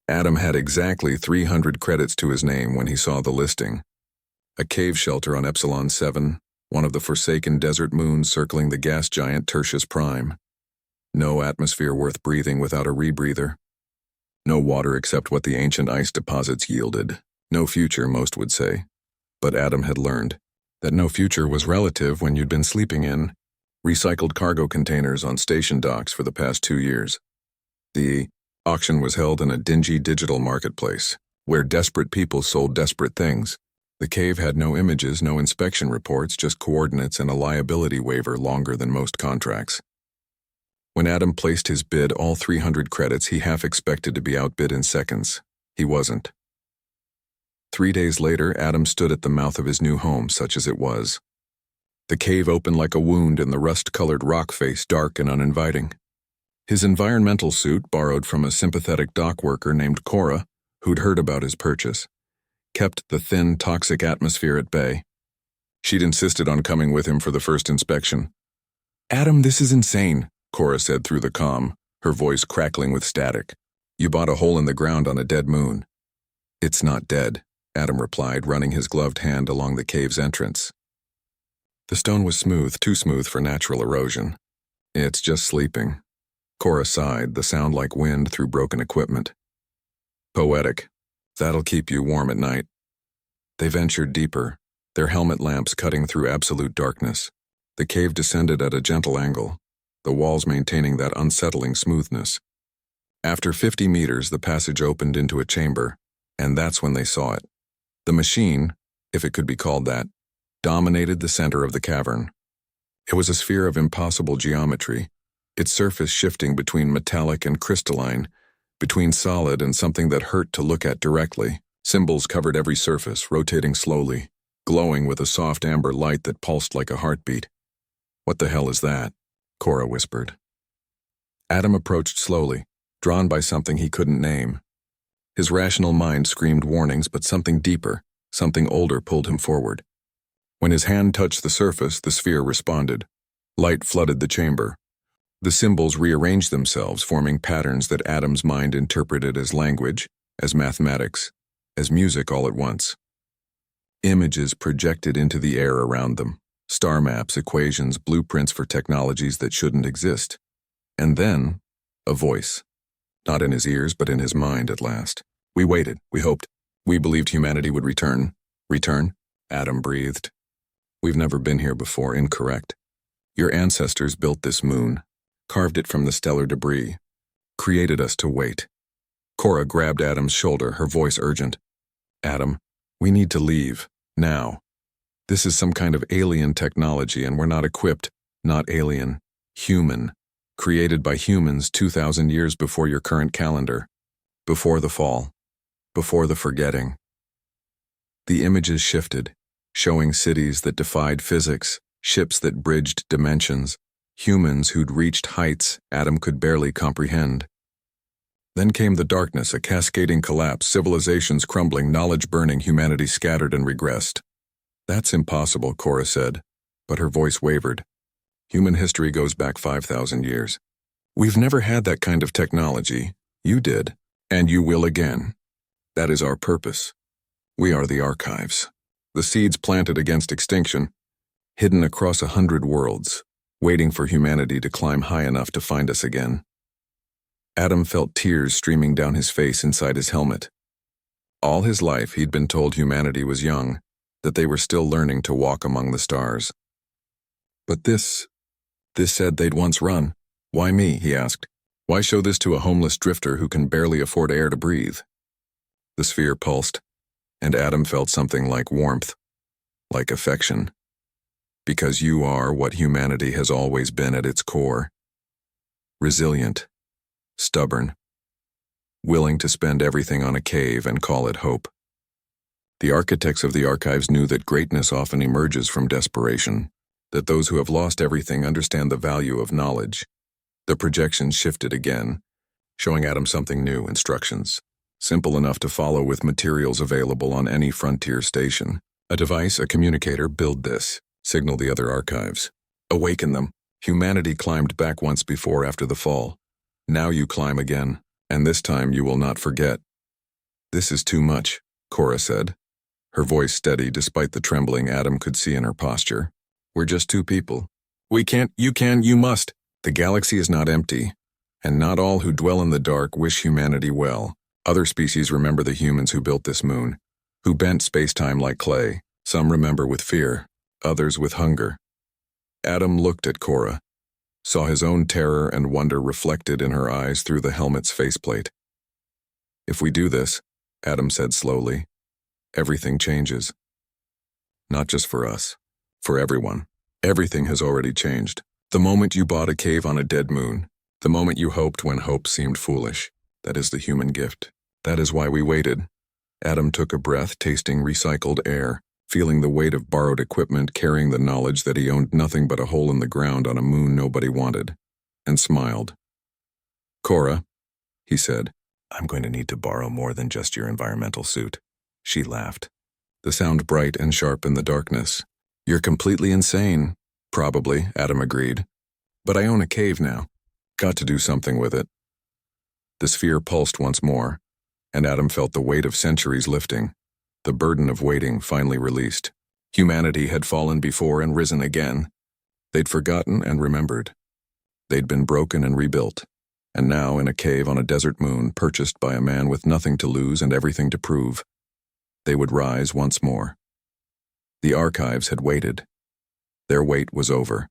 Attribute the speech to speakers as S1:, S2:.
S1: Adam had exactly 300 credits to his name when he saw the listing. A cave shelter on Epsilon 7, one of the forsaken desert moons circling the gas giant Tertius Prime. No atmosphere worth breathing without a rebreather. No water except what the ancient ice deposits yielded. No future, most would say. But Adam had learned that no future was relative when you'd been sleeping in recycled cargo containers on station docks for the past 2 years. The auction was held in a dingy digital marketplace, where desperate people sold desperate things. The cave had no images, no inspection reports, just coordinates and a liability waiver longer than most contracts. When Adam placed his bid, all 300 credits, he half expected to be outbid in seconds. He wasn't. 3 days later, Adam stood at the mouth of his new home, such as it was. The cave opened like a wound in the rust-colored rock face, dark and uninviting. His environmental suit, borrowed from a sympathetic dock worker named Cora, who'd heard about his purchase, kept the thin, toxic atmosphere at bay. She'd insisted on coming with him for the first inspection. "Adam, this is insane," Cora said through the comm, her voice crackling with static. "You bought a hole in the ground on a dead moon." "It's not dead," Adam replied, running his gloved hand along the cave's entrance. The stone was smooth, too smooth for natural erosion. "It's just sleeping." Cora sighed, the sound like wind through broken equipment. "Poetic. That'll keep you warm at night." They ventured deeper, their helmet lamps cutting through absolute darkness. The cave descended at a gentle angle, the walls maintaining that unsettling smoothness. After 50 meters, the passage opened into a chamber, and that's when they saw it. The machine, if it could be called that, dominated the center of the cavern. It was a sphere of impossible geometry, its surface shifting between metallic and crystalline, between solid and something that hurt to look at directly. Symbols covered every surface, rotating slowly, glowing with a soft amber light that pulsed like a heartbeat. "What the hell is that?" Cora whispered. Adam approached slowly, drawn by something he couldn't name. His rational mind screamed warnings, but something deeper, something older pulled him forward. When his hand touched the surface, the sphere responded. Light flooded the chamber. The symbols rearranged themselves, forming patterns that Adam's mind interpreted as language, as mathematics, as music all at once. Images projected into the air around them, star maps, equations, blueprints for technologies that shouldn't exist. And then, a voice. Not in his ears, but in his mind at last. "We waited, we hoped. We believed humanity would return." "Return?" Adam breathed. "We've never been here before, incorrect. Your ancestors built this moon, carved it from the stellar debris, created us to wait." Cora grabbed Adam's shoulder, her voice urgent. "Adam, we need to leave, now. This is some kind of alien technology and we're not equipped, not alien, human, created by humans 2,000 years before your current calendar, before the fall, before the forgetting." The images shifted, showing cities that defied physics, ships that bridged dimensions, humans who'd reached heights Adam could barely comprehend. Then came the darkness, a cascading collapse, civilizations crumbling, knowledge burning, humanity scattered and regressed. "That's impossible," Cora said, but her voice wavered. "Human history goes back 5,000 years. We've never had that kind of technology. You did, and you will again. That is our purpose. We are the archives. The seeds planted against extinction, hidden across 100 worlds, waiting for humanity to climb high enough to find us again." Adam felt tears streaming down his face inside his helmet. All his life he'd been told humanity was young, that they were still learning to walk among the stars. But this said they'd once run. "Why me?" he asked. "Why show this to a homeless drifter who can barely afford air to breathe?" The sphere pulsed, and Adam felt something like warmth, like affection. "Because you are what humanity has always been at its core. Resilient, stubborn, willing to spend everything on a cave and call it hope." The architects of the archives knew that greatness often emerges from desperation, that those who have lost everything understand the value of knowledge. The projection shifted again, showing Adam something new: instructions, simple enough to follow with materials available on any frontier station. A device, a communicator, build this, signal the other archives. Awaken them. Humanity climbed back once before after the fall. Now you climb again, and this time you will not forget. This is too much, Cora said, her voice steady despite the trembling Adam could see in her posture. We're just two people. We can't, you must. The galaxy is not empty, and not all who dwell in the dark wish humanity well. Other species remember the humans who built this moon, who bent space-time like clay. Some remember with fear, others with hunger. Adam looked at Cora, saw his own terror and wonder reflected in her eyes through the helmet's faceplate. If we do this, Adam said slowly, everything changes. Not just for us, for everyone. Everything has already changed. The moment you bought a cave on a dead moon, the moment you hoped when hope seemed foolish, that is the human gift. That is why we waited. Adam took a breath, tasting recycled air, feeling the weight of borrowed equipment, carrying the knowledge that he owned nothing but a hole in the ground on a moon nobody wanted, and smiled. Cora, he said, I'm going to need to borrow more than just your environmental suit. She laughed, the sound bright and sharp in the darkness. You're completely insane. Probably, Adam agreed. But I own a cave now. Got to do something with it. The sphere pulsed once more, and Adam felt the weight of centuries lifting, the burden of waiting finally released. Humanity had fallen before and risen again. They'd forgotten and remembered. They'd been broken and rebuilt, and now in a cave on a desert moon purchased by a man with nothing to lose and everything to prove, they would rise once more. The archives had waited. Their wait was over.